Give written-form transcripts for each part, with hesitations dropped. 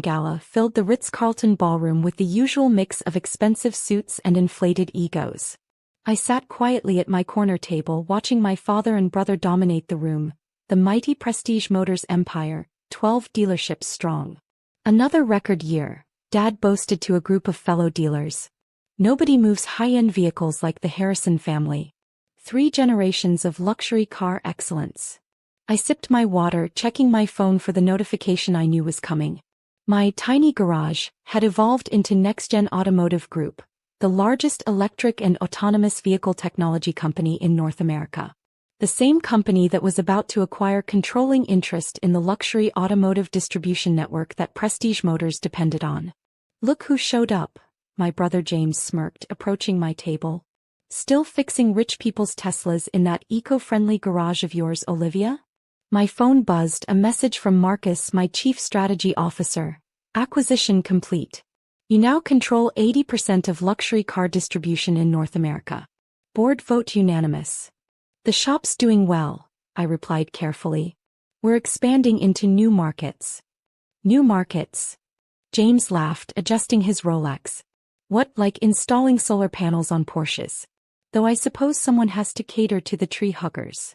gala filled the Ritz-Carlton ballroom with the usual mix of expensive suits and inflated egos. I sat quietly at my corner table watching my father and brother dominate the room, the mighty Prestige Motors empire, 12 dealerships strong. Another record year, Dad boasted to a group of fellow dealers. Nobody moves high-end vehicles like the Harrison family. 3 generations of luxury car excellence. I sipped my water, checking my phone for the notification I knew was coming. My tiny garage had evolved into NextGen Automotive Group, the largest electric and autonomous vehicle technology company in North America. The same company that was about to acquire controlling interest in the luxury automotive distribution network that Prestige Motors depended on. Look who showed up, my brother James smirked, approaching my table. Still fixing rich people's Teslas in that eco-friendly garage of yours, Olivia? My phone buzzed, a message from Marcus, my chief strategy officer. Acquisition complete. You now control 80% of luxury car distribution in North America. Board vote unanimous. The shop's doing well, I replied carefully. We're expanding into new markets. New markets? James laughed, adjusting his Rolex. What, like installing solar panels on Porsches? Though I suppose someone has to cater to the tree huggers.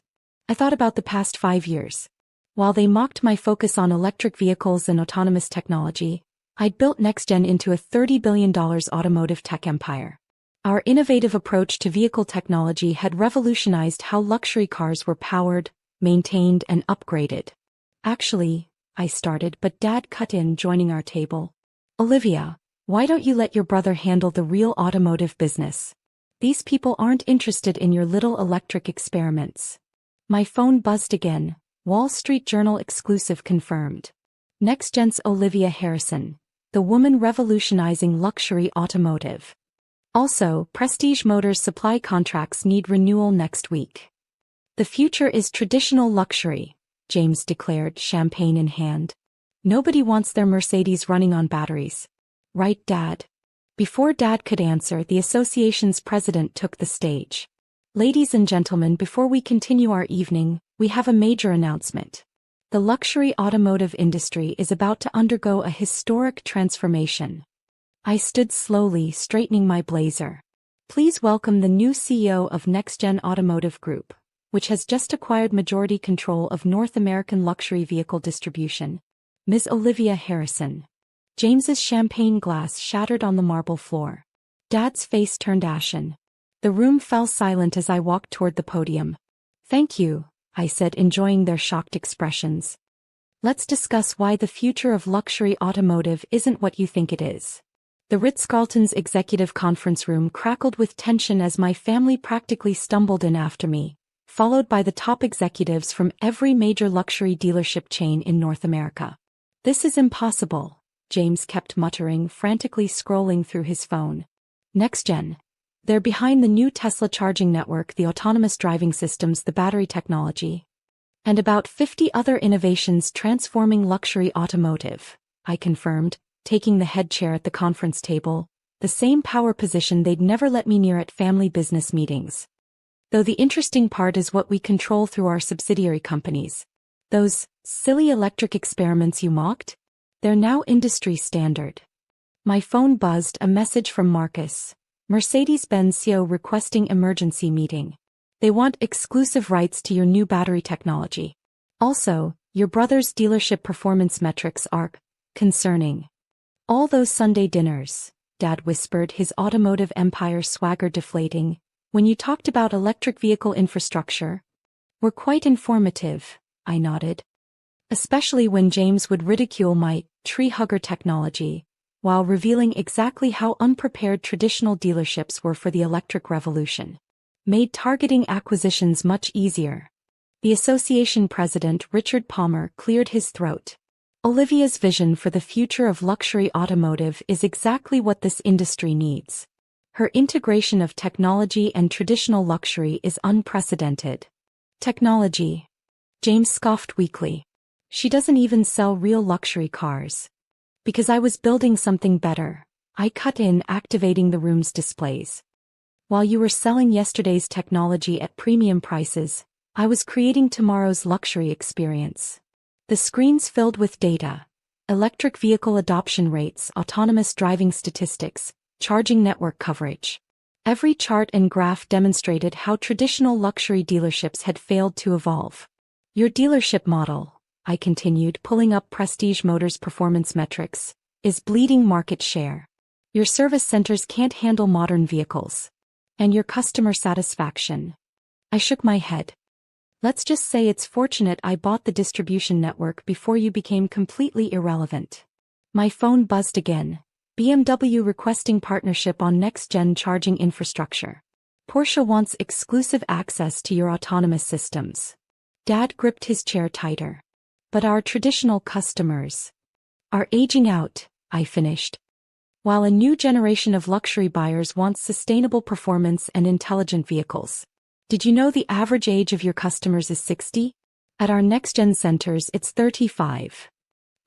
I thought about the past 5 years. While they mocked my focus on electric vehicles and autonomous technology, I'd built NextGen into a $30 billion automotive tech empire. Our innovative approach to vehicle technology had revolutionized how luxury cars were powered, maintained, and upgraded. Actually, I started, but Dad cut in, joining our table. Olivia, why don't you let your brother handle the real automotive business? These people aren't interested in your little electric experiments. My phone buzzed again. Wall Street Journal exclusive confirmed. NextGen's Olivia Harrison, the woman revolutionizing luxury automotive. Also, Prestige Motors supply contracts need renewal next week. The future is traditional luxury, James declared, champagne in hand. Nobody wants their Mercedes running on batteries. Right, Dad? Before Dad could answer, the association's president took the stage. Ladies and gentlemen, before we continue our evening, we have a major announcement. The luxury automotive industry is about to undergo a historic transformation. I stood slowly, straightening my blazer. Please welcome the new CEO of NextGen Automotive Group, which has just acquired majority control of North American luxury vehicle distribution, Ms. Olivia Harrison. James's champagne glass shattered on the marble floor. Dad's face turned ashen. The room fell silent as I walked toward the podium. Thank you, I said, enjoying their shocked expressions. Let's discuss why the future of luxury automotive isn't what you think it is. The Ritz-Carlton's executive conference room crackled with tension as my family practically stumbled in after me, followed by the top executives from every major luxury dealership chain in North America. This is impossible, James kept muttering, frantically scrolling through his phone. NextGen. They're behind the new Tesla charging network, the autonomous driving systems, the battery technology, and about 50 other innovations transforming luxury automotive, I confirmed, taking the head chair at the conference table, the same power position they'd never let me near at family business meetings. Though the interesting part is what we control through our subsidiary companies. Those silly electric experiments you mocked? They're now industry standard. My phone buzzed, a message from Marcus. Mercedes-Benz CEO requesting emergency meeting. They want exclusive rights to your new battery technology. Also, your brother's dealership performance metrics are concerning. All those Sunday dinners, Dad whispered, his automotive empire swagger deflating, when you talked about electric vehicle infrastructure, were quite informative, I nodded. Especially when James would ridicule my tree hugger technology, while revealing exactly how unprepared traditional dealerships were for the electric revolution. Made targeting acquisitions much easier. The association president, Richard Palmer, cleared his throat. Olivia's vision for the future of luxury automotive is exactly what this industry needs. Her integration of technology and traditional luxury is unprecedented. Technology. James scoffed weakly. She doesn't even sell real luxury cars. Because I was building something better, I cut in, activating the room's displays. While you were selling yesterday's technology at premium prices, I was creating tomorrow's luxury experience. The screens filled with data, electric vehicle adoption rates, autonomous driving statistics, charging network coverage. Every chart and graph demonstrated how traditional luxury dealerships had failed to evolve. Your dealership model, I continued, pulling up Prestige Motors' performance metrics, is bleeding market share. Your service centers can't handle modern vehicles. And your customer satisfaction. I shook my head. Let's just say it's fortunate I bought the distribution network before you became completely irrelevant. My phone buzzed again. BMW requesting partnership on next-gen charging infrastructure. Porsche wants exclusive access to your autonomous systems. Dad gripped his chair tighter. But our traditional customers are aging out, I finished. While a new generation of luxury buyers wants sustainable performance and intelligent vehicles. Did you know the average age of your customers is 60? At our next-gen centers it's 35.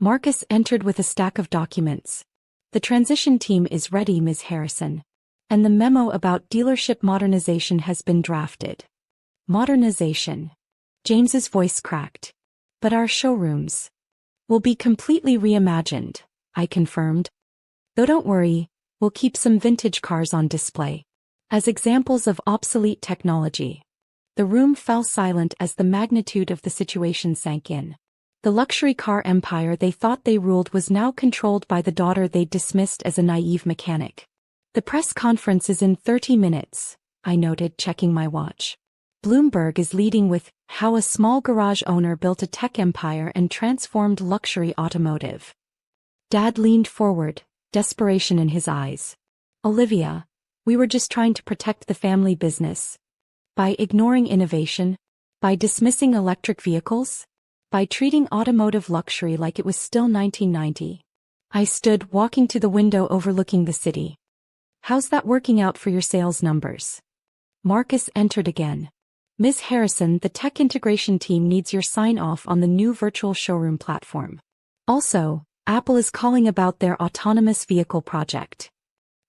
Marcus entered with a stack of documents. The transition team is ready, Ms. Harrison. And the memo about dealership modernization has been drafted. Modernization. James's voice cracked. But our showrooms will be completely reimagined, I confirmed. Though don't worry, we'll keep some vintage cars on display. As examples of obsolete technology. The room fell silent as the magnitude of the situation sank in. The luxury car empire they thought they ruled was now controlled by the daughter they'd dismissed as a naive mechanic. The press conference is in 30 minutes, I noted, checking my watch. Bloomberg is leading with how a small garage owner built a tech empire and transformed luxury automotive. Dad leaned forward, desperation in his eyes. Olivia, we were just trying to protect the family business. By ignoring innovation? By dismissing electric vehicles? By treating automotive luxury like it was still 1990? I stood, walking to the window overlooking the city. How's that working out for your sales numbers? Marcus entered again. Ms. Harrison, the tech integration team needs your sign-off on the new virtual showroom platform. Also, Apple is calling about their autonomous vehicle project.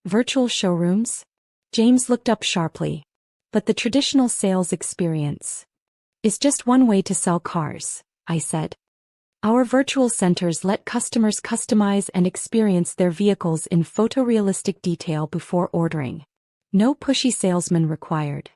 Virtual showrooms? James looked up sharply. But the traditional sales experience is just one way to sell cars, I said. Our virtual centers let customers customize and experience their vehicles in photorealistic detail before ordering. No pushy salesman required.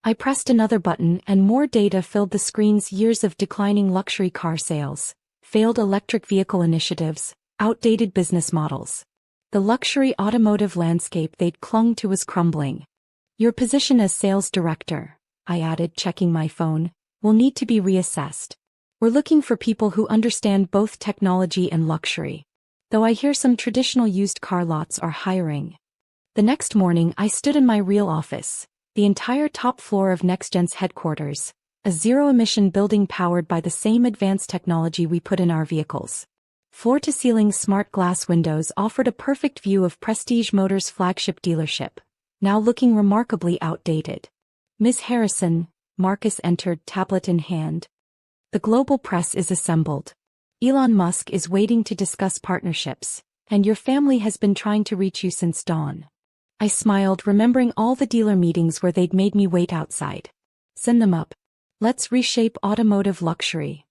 I pressed another button and more data filled the screen's years of declining luxury car sales, failed electric vehicle initiatives, outdated business models. The luxury automotive landscape they'd clung to was crumbling. Your position as sales director, I added, checking my phone, will need to be reassessed. We're looking for people who understand both technology and luxury. Though I hear some traditional used car lots are hiring. The next morning I stood in my real office, the entire top floor of NextGen's headquarters, a zero-emission building powered by the same advanced technology we put in our vehicles. Floor-to-ceiling smart glass windows offered a perfect view of Prestige Motors' flagship dealership, now looking remarkably outdated. Ms. Harrison, Marcus entered, tablet in hand. The global press is assembled. Elon Musk is waiting to discuss partnerships, and your family has been trying to reach you since dawn. I smiled, remembering all the dealer meetings where they'd made me wait outside. Send them up. Let's reshape automotive luxury.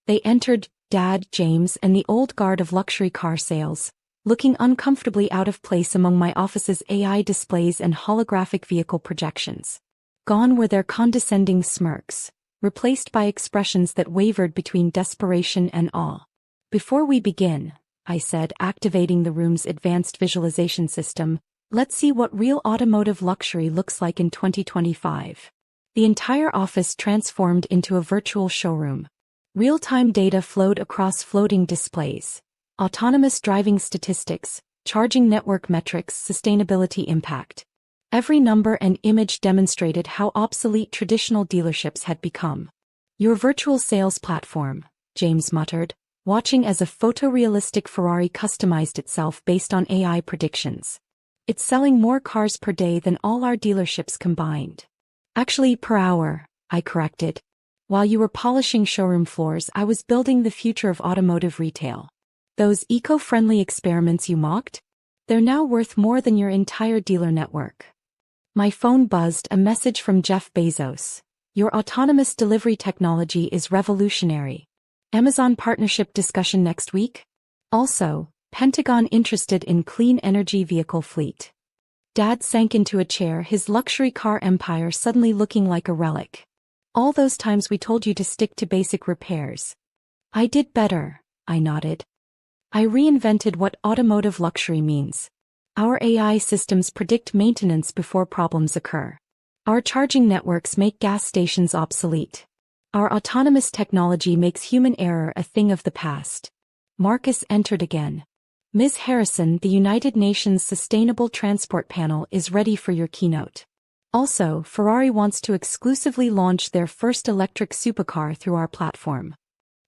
They entered, Dad, James, and the old guard of luxury car sales, looking uncomfortably out of place among my office's AI displays and holographic vehicle projections. Gone were their condescending smirks, replaced by expressions that wavered between desperation and awe. Before we begin, I said, activating the room's advanced visualization system, let's see what real automotive luxury looks like in 2025. The entire office transformed into a virtual showroom. Real-time data flowed across floating displays. Autonomous driving statistics, charging network metrics, sustainability impact. Every number and image demonstrated how obsolete traditional dealerships had become. Your virtual sales platform, James muttered, watching as a photorealistic Ferrari customized itself based on AI predictions. It's selling more cars per day than all our dealerships combined. Actually, per hour, I corrected. While you were polishing showroom floors, I was building the future of automotive retail. Those eco-friendly experiments you mocked? They're now worth more than your entire dealer network. My phone buzzed, a message from Jeff Bezos. Your autonomous delivery technology is revolutionary. Amazon partnership discussion next week? Also, Pentagon interested in clean energy vehicle fleet. Dad sank into a chair, his luxury car empire suddenly looking like a relic. All those times we told you to stick to basic repairs. I did better, I nodded. I reinvented what automotive luxury means. Our AI systems predict maintenance before problems occur. Our charging networks make gas stations obsolete. Our autonomous technology makes human error a thing of the past. Marcus entered again. Ms. Harrison, the United Nations Sustainable Transport Panel is ready for your keynote. Also, Ferrari wants to exclusively launch their first electric supercar through our platform.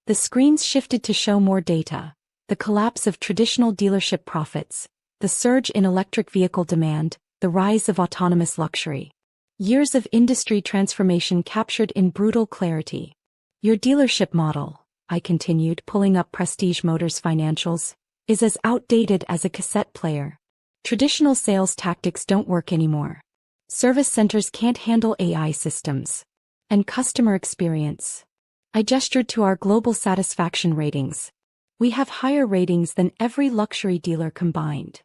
The screens shifted to show more data. The collapse of traditional dealership profits, the surge in electric vehicle demand, the rise of autonomous luxury. Years of industry transformation captured in brutal clarity. Your dealership model, I continued, pulling up Prestige Motors financials, is as outdated as a cassette player. Traditional sales tactics don't work anymore. Service centers can't handle AI systems. And customer experience. I gestured to our global satisfaction ratings. We have higher ratings than every luxury dealer combined.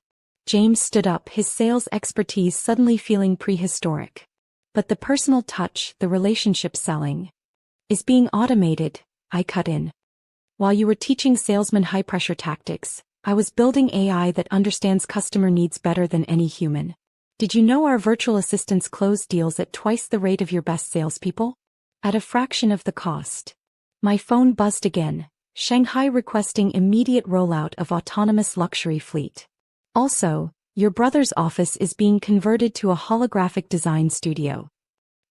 James stood up, his sales expertise suddenly feeling prehistoric. But the personal touch, the relationship selling, is being automated, I cut in. While you were teaching salesmen high-pressure tactics, I was building AI that understands customer needs better than any human. Did you know our virtual assistants close deals at twice the rate of your best salespeople? At a fraction of the cost. My phone buzzed again, Shanghai requesting immediate rollout of autonomous luxury fleet. Also, your brother's office is being converted to a holographic design studio.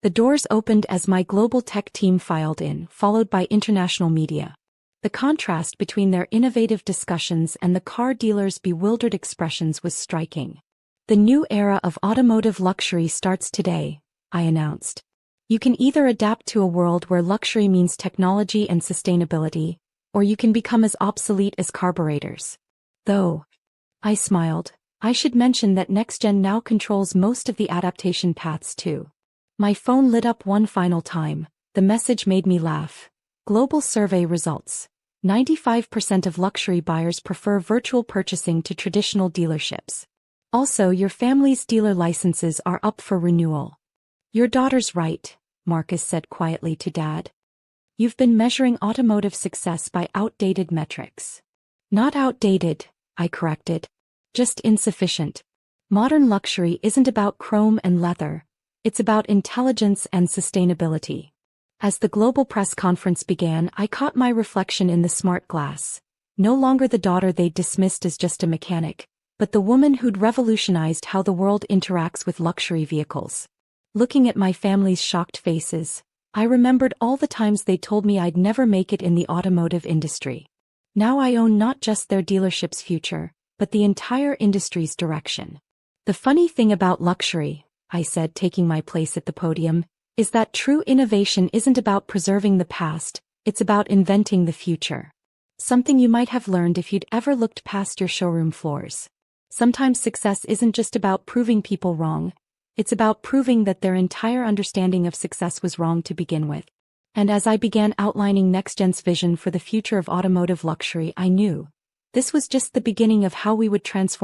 The doors opened as my global tech team filed in, followed by international media. The contrast between their innovative discussions and the car dealers' bewildered expressions was striking. The new era of automotive luxury starts today, I announced. You can either adapt to a world where luxury means technology and sustainability, or you can become as obsolete as carburetors. Though, I smiled, I should mention that NextGen now controls most of the adaptation paths too. My phone lit up one final time. The message made me laugh. Global survey results. 95% of luxury buyers prefer virtual purchasing to traditional dealerships. Also, your family's dealer licenses are up for renewal. Your daughter's right, Marcus said quietly to Dad. You've been measuring automotive success by outdated metrics. Not outdated, I corrected. Just insufficient. Modern luxury isn't about chrome and leather. It's about intelligence and sustainability. As the global press conference began, I caught my reflection in the smart glass. No longer the daughter they'd dismissed as just a mechanic, but the woman who'd revolutionized how the world interacts with luxury vehicles. Looking at my family's shocked faces, I remembered all the times they told me I'd never make it in the automotive industry. Now I own not just their dealership's future, but the entire industry's direction. The funny thing about luxury, I said, taking my place at the podium, is that true innovation isn't about preserving the past, it's about inventing the future. Something you might have learned if you'd ever looked past your showroom floors. Sometimes success isn't just about proving people wrong, it's about proving that their entire understanding of success was wrong to begin with. And as I began outlining NextGen's vision for the future of automotive luxury, I knew this was just the beginning of how we would transform